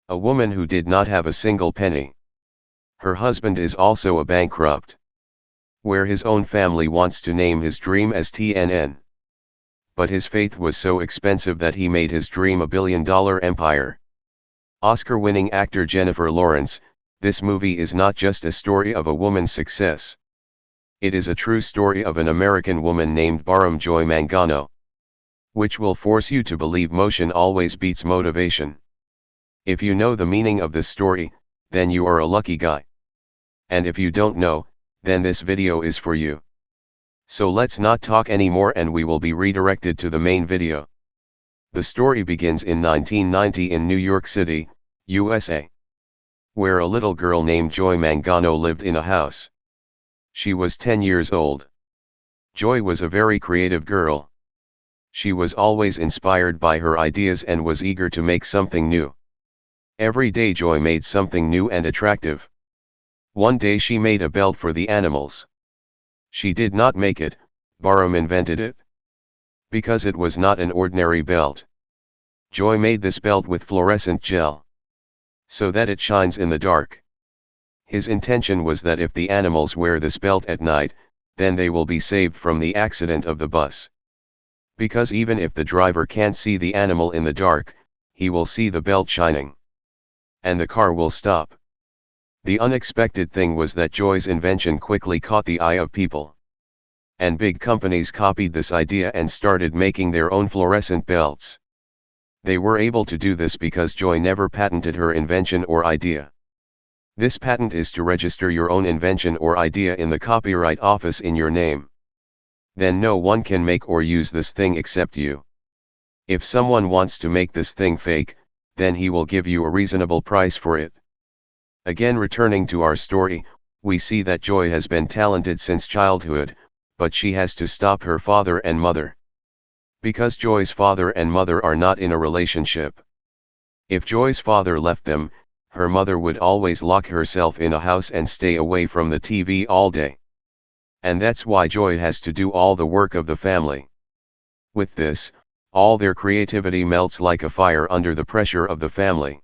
A woman who did not have a single penny. Her husband is also a bankrupt. Where his own family wants to name his dream as TNN. But his faith was so expensive that he made his dream a billion-dollar empire. Oscar-winning actor Jennifer Lawrence, this movie is not just a story of a woman's success. It is a true story of an American woman named Bahram Joy Mangano. Which will force you to believe motion always beats motivation. If you know the meaning of this story, then you are a lucky guy. And if you don't know, then this video is for you. So let's not talk anymore and we will be redirected to the main video. The story begins in 1990 in New York City, USA. Where a little girl named Joy Mangano lived in a house. She was 10 years old. Joy was a very creative girl. She was always inspired by her ideas and was eager to make something new. Every day Joy made something new and attractive. One day she made a belt for the animals. She did not make it, Bahram invented it. Because it was not an ordinary belt. Joy made this belt with fluorescent gel. So that it shines in the dark. His intention was that if the animals wear this belt at night, then they will be saved from the accident of the bus. Because even if the driver can't see the animal in the dark, he will see the belt shining. And the car will stop. The unexpected thing was that Joy's invention quickly caught the eye of people. And big companies copied this idea and started making their own fluorescent belts. They were able to do this because Joy never patented her invention or idea. This patent is to register your own invention or idea in the Copyright Office in your name. Then no one can make or use this thing except you. If someone wants to make this thing fake, then he will give you a reasonable price for it. Again, returning to our story, we see that Joy has been talented since childhood, but she has to stop her father and mother. Because Joy's father and mother are not in a relationship. If Joy's father left them, her mother would always lock herself in a house and stay away from the TV all day. And that's why Joy has to do all the work of the family. With this, all their creativity melts like a fire under the pressure of the family.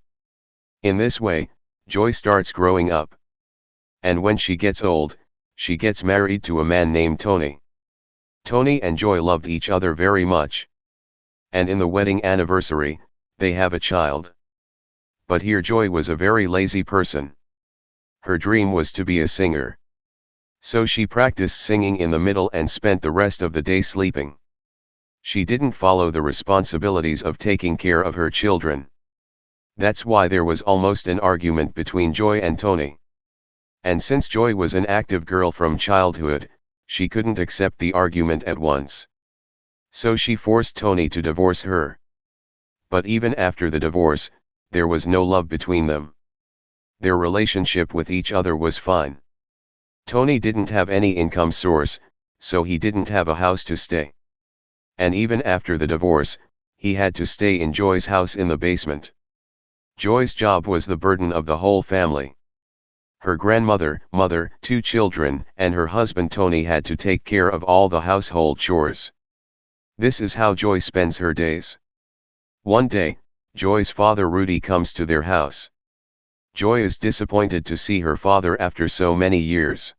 In this way, Joy starts growing up. And when she gets old, she gets married to a man named Tony. Tony and Joy loved each other very much. And in the wedding anniversary, they have a child. But here Joy was a very lazy person. Her dream was to be a singer. So she practiced singing in the middle and spent the rest of the day sleeping. She didn't follow the responsibilities of taking care of her children. That's why there was almost an argument between Joy and Tony. And since Joy was an active girl from childhood, she couldn't accept the argument at once. So she forced Tony to divorce her. But even after the divorce, there was no love between them. Their relationship with each other was fine. Tony didn't have any income source, so he didn't have a house to stay. And even after the divorce, he had to stay in Joy's house in the basement. Joy's job was the burden of the whole family. Her grandmother, mother, 2 children, and her husband Tony had to take care of all the household chores. This is how Joy spends her days. One day, Joy's father Rudy comes to their house. Joy is disappointed to see her father after so many years.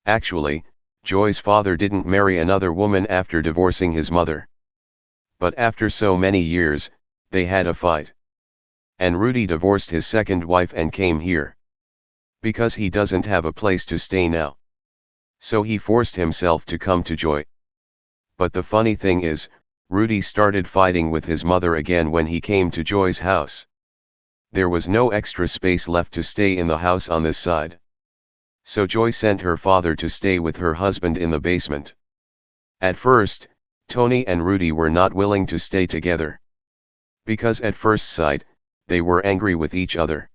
Actually, Joy's father didn't marry another woman after divorcing his mother. But after so many years, they had a fight. And Rudy divorced his second wife and came here. Because he doesn't have a place to stay now. So he forced himself to come to Joy. But the funny thing is, Rudy started fighting with his mother again when he came to Joy's house. There was no extra space left to stay in the house on this side. So Joy sent her father to stay with her husband in the basement. At first, Tony and Rudy were not willing to stay together. Because at first sight, they were angry with each other.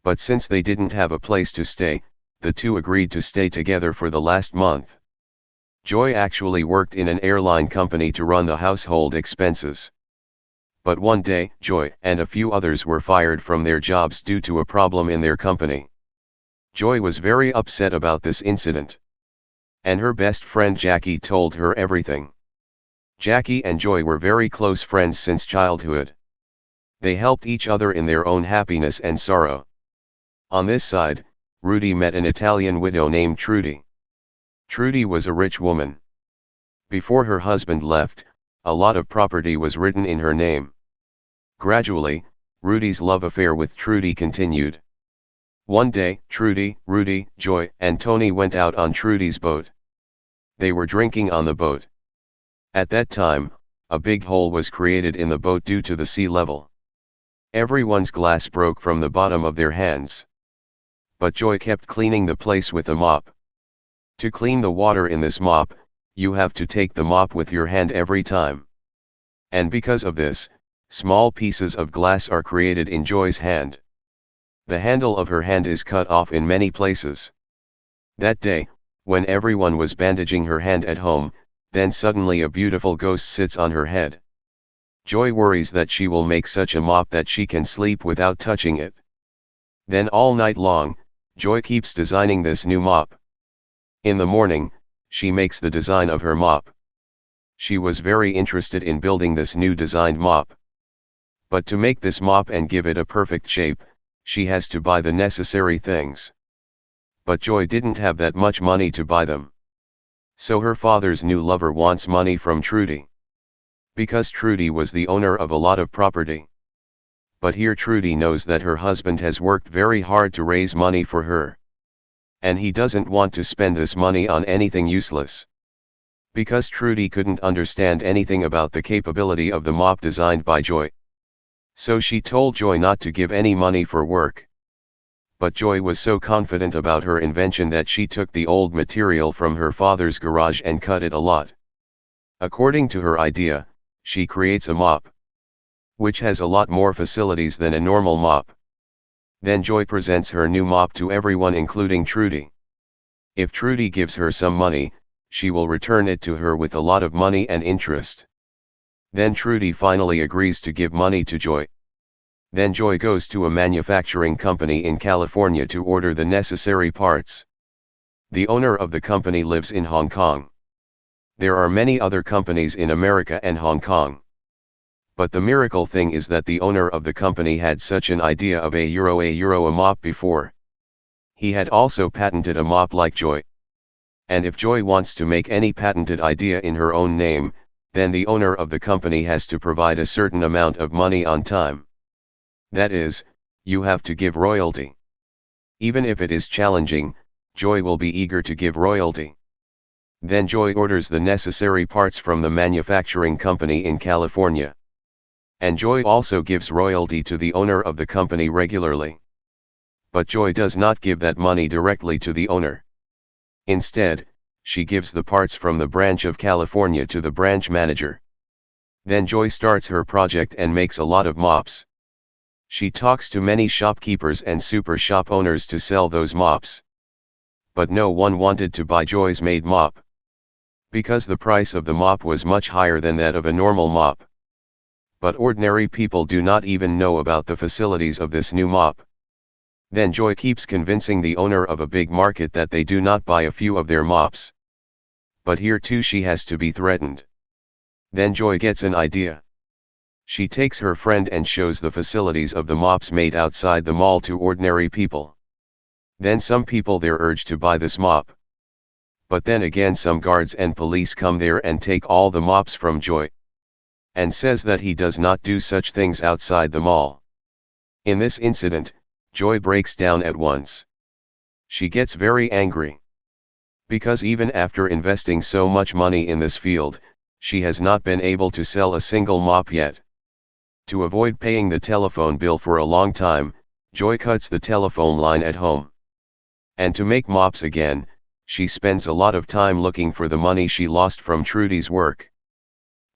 But since they didn't have a place to stay, the two agreed to stay together for the last month. Joy actually worked in an airline company to run the household expenses. But one day, Joy and a few others were fired from their jobs due to a problem in their company. Joy was very upset about this incident. And her best friend Jackie told her everything. Jackie and Joy were very close friends since childhood. They helped each other in their own happiness and sorrow. On this side, Rudy met an Italian widow named Trudy. Trudy was a rich woman. Before her husband left, a lot of property was written in her name. Gradually, Rudy's love affair with Trudy continued. One day, Trudy, Rudy, Joy, and Tony went out on Trudy's boat. They were drinking on the boat. At that time, a big hole was created in the boat due to the sea level. Everyone's glass broke from the bottom of their hands. But Joy kept cleaning the place with a mop. To clean the water in this mop, you have to take the mop with your hand every time. And because of this, small pieces of glass are created in Joy's hand. The handle of her hand is cut off in many places. That day, when everyone was bandaging her hand at home, then suddenly a beautiful ghost sits on her head. Joy worries that she will make such a mop that she can sleep without touching it. Then all night long, Joy keeps designing this new mop. In the morning, she makes the design of her mop. She was very interested in building this new designed mop. But to make this mop and give it a perfect shape, she has to buy the necessary things. But Joy didn't have that much money to buy them. So her father's new lover wants money from Trudy. Because Trudy was the owner of a lot of property. But here Trudy knows that her husband has worked very hard to raise money for her. And he doesn't want to spend this money on anything useless. Because Trudy couldn't understand anything about the capability of the mop designed by Joy. So she told Joy not to give any money for work. But Joy was so confident about her invention that she took the old material from her father's garage and cut it a lot. According to her idea, she creates a mop, which has a lot more facilities than a normal mop. Then Joy presents her new mop to everyone including Trudy. If Trudy gives her some money, she will return it to her with a lot of money and interest. Then Trudy finally agrees to give money to Joy. Then Joy goes to a manufacturing company in California to order the necessary parts. The owner of the company lives in Hong Kong. There are many other companies in America and Hong Kong. But the miracle thing is that the owner of the company had such an idea of a mop before. He had also patented a mop like Joy. And if Joy wants to make any patented idea in her own name, then the owner of the company has to provide a certain amount of money on time. That is, you have to give royalty. Even if it is challenging, Joy will be eager to give royalty. Then Joy orders the necessary parts from the manufacturing company in California. And Joy also gives royalty to the owner of the company regularly. But Joy does not give that money directly to the owner. Instead, she gives the parts from the branch of California to the branch manager. Then Joy starts her project and makes a lot of mops. She talks to many shopkeepers and super shop owners to sell those mops. But no one wanted to buy Joy's made mop. Because the price of the mop was much higher than that of a normal mop. But ordinary people do not even know about the facilities of this new mop. Then Joy keeps convincing the owner of a big market that they do not buy a few of their mops. But here too she has to be threatened. Then Joy gets an idea. She takes her friend and shows the facilities of the mops made outside the mall to ordinary people. Then some people there urge to buy this mop. But then again some guards and police come there and take all the mops from Joy. And says that he does not do such things outside the mall. In this incident, Joy breaks down at once. She gets very angry. Because even after investing so much money in this field, she has not been able to sell a single mop yet. To avoid paying the telephone bill for a long time, Joy cuts the telephone line at home. And to make mops again, she spends a lot of time looking for the money she lost from Trudy's work.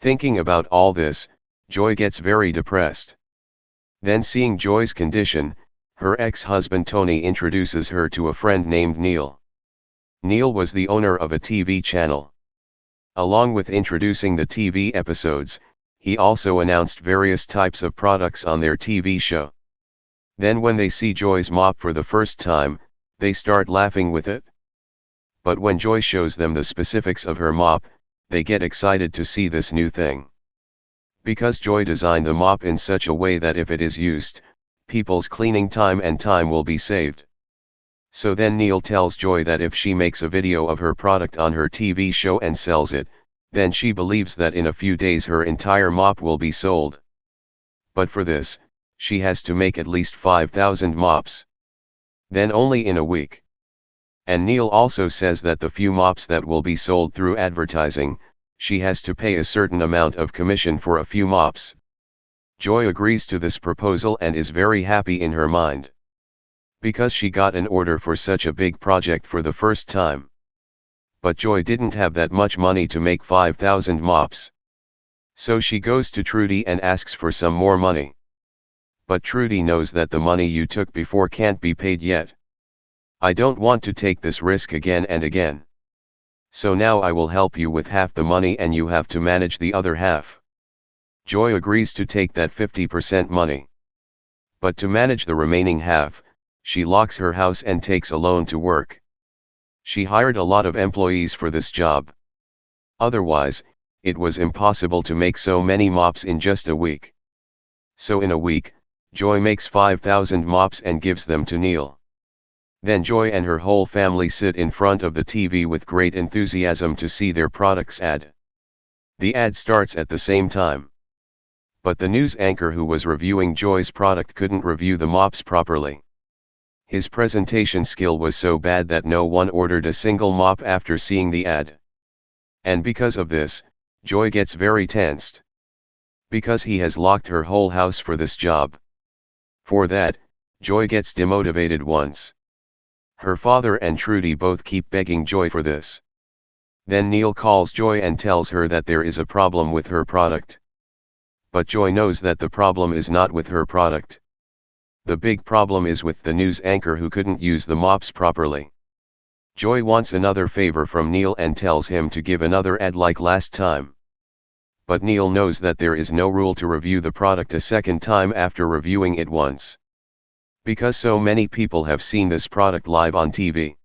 Thinking about all this, Joy gets very depressed. Then seeing Joy's condition, her ex-husband Tony introduces her to a friend named Neil. Neil was the owner of a TV channel. Along with introducing the TV episodes, he also announced various types of products on their TV show. Then when they see Joy's mop for the first time, they start laughing with it. But when Joy shows them the specifics of her mop, they get excited to see this new thing. Because Joy designed the mop in such a way that if it is used, people's cleaning time and time will be saved. So then Neil tells Joy that if she makes a video of her product on her TV show and sells it, then she believes that in a few days her entire mop will be sold. But for this, she has to make at least 5,000 mops. Then only in a week. And Neil also says that the few mops that will be sold through advertising, she has to pay a certain amount of commission for a few mops. Joy agrees to this proposal and is very happy in her mind. Because she got an order for such a big project for the first time. But Joy didn't have that much money to make 5,000 mops. So she goes to Trudy and asks for some more money. But Trudy knows that the money you took before can't be paid yet. I don't want to take this risk again and again. So now I will help you with half the money and you have to manage the other half. Joy agrees to take that 50% money. But to manage the remaining half, she locks her house and takes a loan to work. She hired a lot of employees for this job. Otherwise, it was impossible to make so many mops in just a week. So in a week, Joy makes 5,000 mops and gives them to Neil. Then Joy and her whole family sit in front of the TV with great enthusiasm to see their product's ad. The ad starts at the same time. But the news anchor who was reviewing Joy's product couldn't review the mops properly. His presentation skill was so bad that no one ordered a single mop after seeing the ad. And because of this, Joy gets very tensed. Because he has locked her whole house for this job. For that, Joy gets demotivated once. Her father and Trudy both keep begging Joy for this. Then Neil calls Joy and tells her that there is a problem with her product. But Joy knows that the problem is not with her product. The big problem is with the news anchor who couldn't use the mops properly. Joy wants another favor from Neil and tells him to give another ad like last time. But Neil knows that there is no rule to review the product a second time after reviewing it once. Because so many people have seen this product live on TV.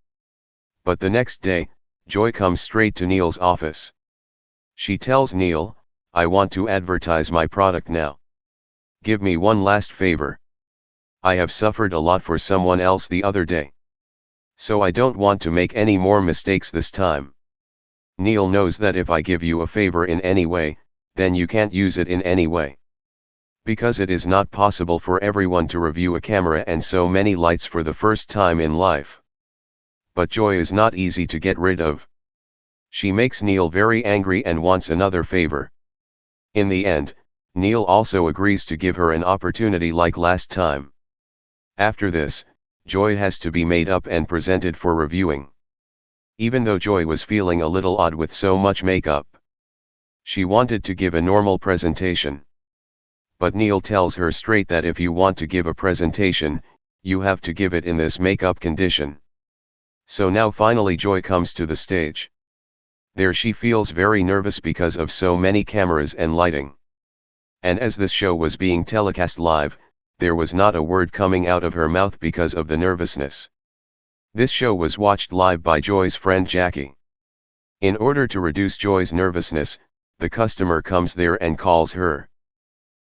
But the next day, Joy comes straight to Neil's office. She tells Neil, "I want to advertise my product now. Give me one last favor. I have suffered a lot for someone else the other day. So I don't want to make any more mistakes this time." Neil knows that if I give you a favor in any way, then you can't use it in any way. Because it is not possible for everyone to review a camera and so many lights for the first time in life. But Joy is not easy to get rid of. She makes Neil very angry and wants another favor. In the end, Neil also agrees to give her an opportunity like last time. After this, Joy has to be made up and presented for reviewing. Even though Joy was feeling a little odd with so much makeup. She wanted to give a normal presentation. But Neil tells her straight that if you want to give a presentation, you have to give it in this makeup condition. So now finally Joy comes to the stage. There she feels very nervous because of so many cameras and lighting. And as this show was being telecast live, there was not a word coming out of her mouth because of the nervousness. This show was watched live by Joy's friend Jackie. In order to reduce Joy's nervousness, the customer comes there and calls her.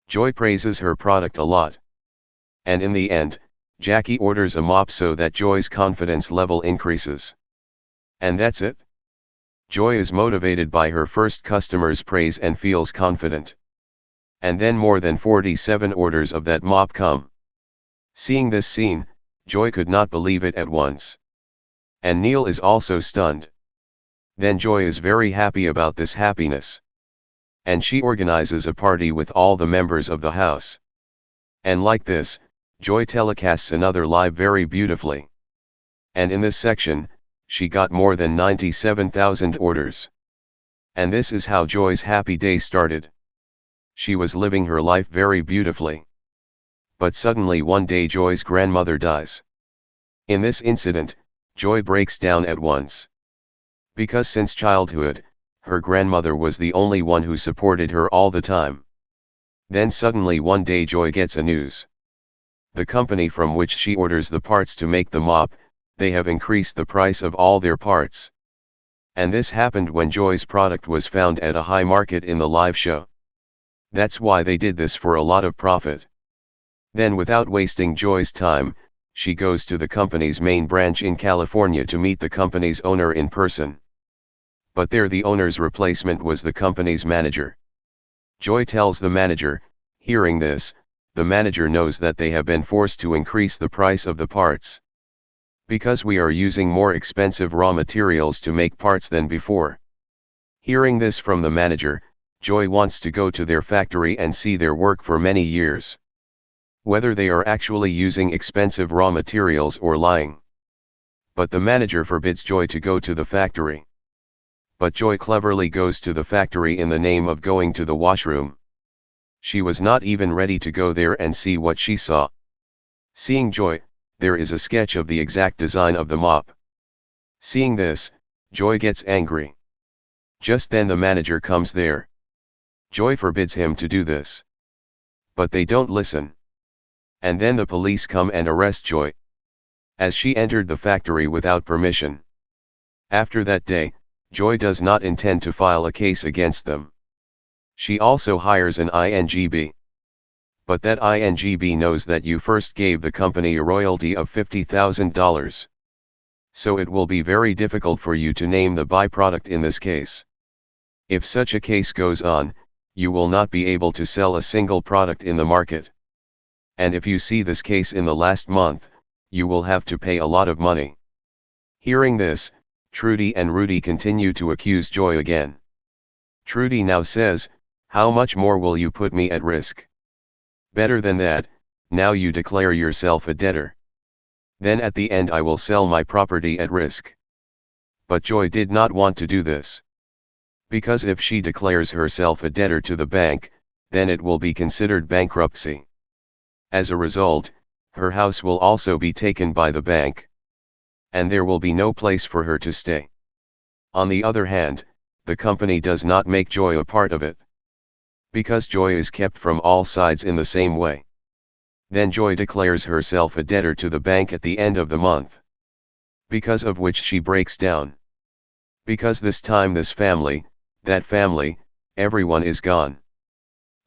Joy praises her product a lot. And in the end, Jackie orders a mop so that Joy's confidence level increases. And that's it. Joy is motivated by her first customer's praise and feels confident. And then more than 47 orders of that mop come. Seeing this scene, Joy could not believe it at once. And Neil is also stunned. Then Joy is very happy about this happiness. And she organizes a party with all the members of the house. And like this, Joy telecasts another live very beautifully. And in this section, she got more than 97,000 orders. And this is how Joy's happy day started. She was living her life very beautifully. But suddenly one day Joy's grandmother dies. In this incident, Joy breaks down at once. Because since childhood, her grandmother was the only one who supported her all the time. Then suddenly one day Joy gets a news. The company from which she orders the parts to make the mop, they have increased the price of all their parts. And this happened when Joy's product was found at a high market in the live show. That's why they did this, for a lot of profit. Then, without wasting Joy's time, she goes to the company's main branch in California to meet the company's owner in person. But there the owner's replacement was the company's manager. Joy tells the manager. Hearing this, the manager knows that they have been forced to increase the price of the parts. Because we are using more expensive raw materials to make parts than before. Hearing this from the manager, Joy wants to go to their factory and see their work for many years. Whether they are actually using expensive raw materials or lying. But the manager forbids Joy to go to the factory. But Joy cleverly goes to the factory in the name of going to the washroom. She was not even ready to go there and see what she saw. Seeing Joy, there is a sketch of the exact design of the mop. Seeing this, Joy gets angry. Just then the manager comes there. Joy forbids him to do this. But they don't listen. And then the police come and arrest Joy, as she entered the factory without permission. After that day, Joy does not intend to file a case against them. She also hires an INGB. But that INGB knows that you first gave the company a royalty of $50,000. So it will be very difficult for you to name the byproduct in this case. If such a case goes on, you will not be able to sell a single product in the market. And if you see this case in the last month, you will have to pay a lot of money. Hearing this, Trudy and Rudy continue to accuse Joy again. Trudy now says, "How much more will you put me at risk? Better than that, now you declare yourself a debtor. Then at the end I will sell my property at risk." But Joy did not want to do this. Because if she declares herself a debtor to the bank, then it will be considered bankruptcy. As a result, her house will also be taken by the bank. And there will be no place for her to stay. On the other hand, the company does not make Joy a part of it. Because Joy is kept from all sides in the same way. Then Joy declares herself a debtor to the bank at the end of the month. Because of which she breaks down. Because this time this family, that family, everyone is gone.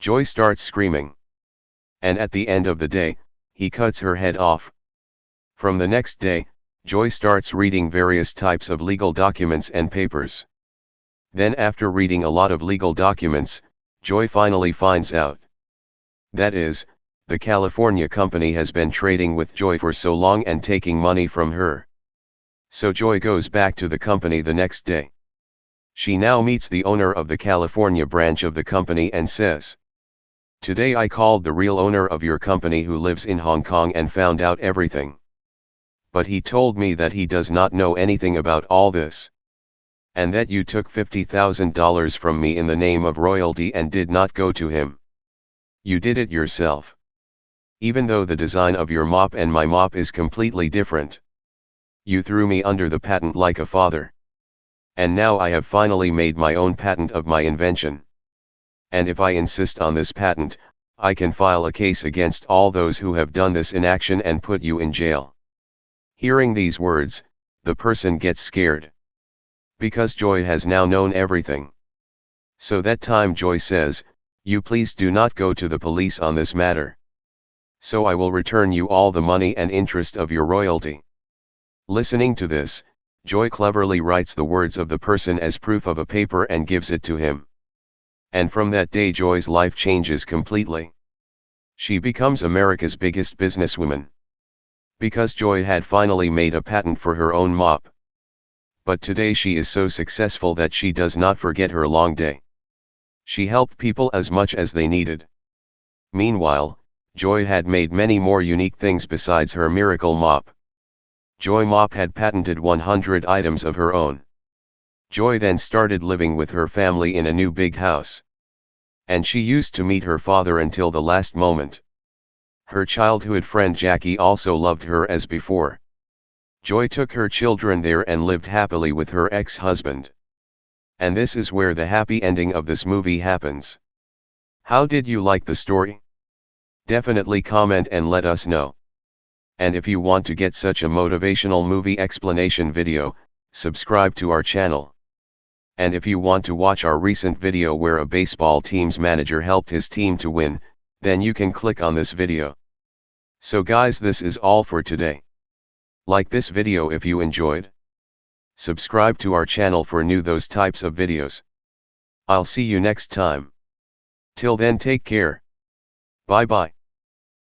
Joy starts screaming. And at the end of the day, he cuts her head off. From the next day, Joy starts reading various types of legal documents and papers. Then after reading a lot of legal documents, Joy finally finds out. That is, the California company has been trading with Joy for so long and taking money from her. So Joy goes back to the company the next day. She now meets the owner of the California branch of the company and says, "Today I called the real owner of your company who lives in Hong Kong and found out everything. But he told me that he does not know anything about all this. And that you took $50,000 from me in the name of royalty and did not go to him. You did it yourself. Even though the design of your mop and my mop is completely different. You threw me under the patent like a father. And now I have finally made my own patent of my invention. And if I insist on this patent, I can file a case against all those who have done this inaction and put you in jail." Hearing these words, the person gets scared. Because Joy has now known everything. So that time Joy says, "You please do not go to the police on this matter. So I will return you all the money and interest of your royalty." Listening to this, Joy cleverly writes the words of the person as proof of a paper and gives it to him. And from that day Joy's life changes completely. She becomes America's biggest businesswoman. Because Joy had finally made a patent for her own mop. But today she is so successful that she does not forget her long day. She helped people as much as they needed. Meanwhile, Joy had made many more unique things besides her miracle mop. Joy Mop had patented 100 items of her own. Joy then started living with her family in a new big house. And she used to meet her father until the last moment. Her childhood friend Jackie also loved her as before. Joy took her children there and lived happily with her ex-husband. And this is where the happy ending of this movie happens. How did you like the story? Definitely comment and let us know. And if you want to get such a motivational movie explanation video, subscribe to our channel. and if you want to watch our recent video where a baseball team's manager helped his team to win, then you can click on this video. So guys, this is all for today. Like this video if you enjoyed. Subscribe to our channel for those types of videos. I'll see you next time. Till then, take care. Bye bye.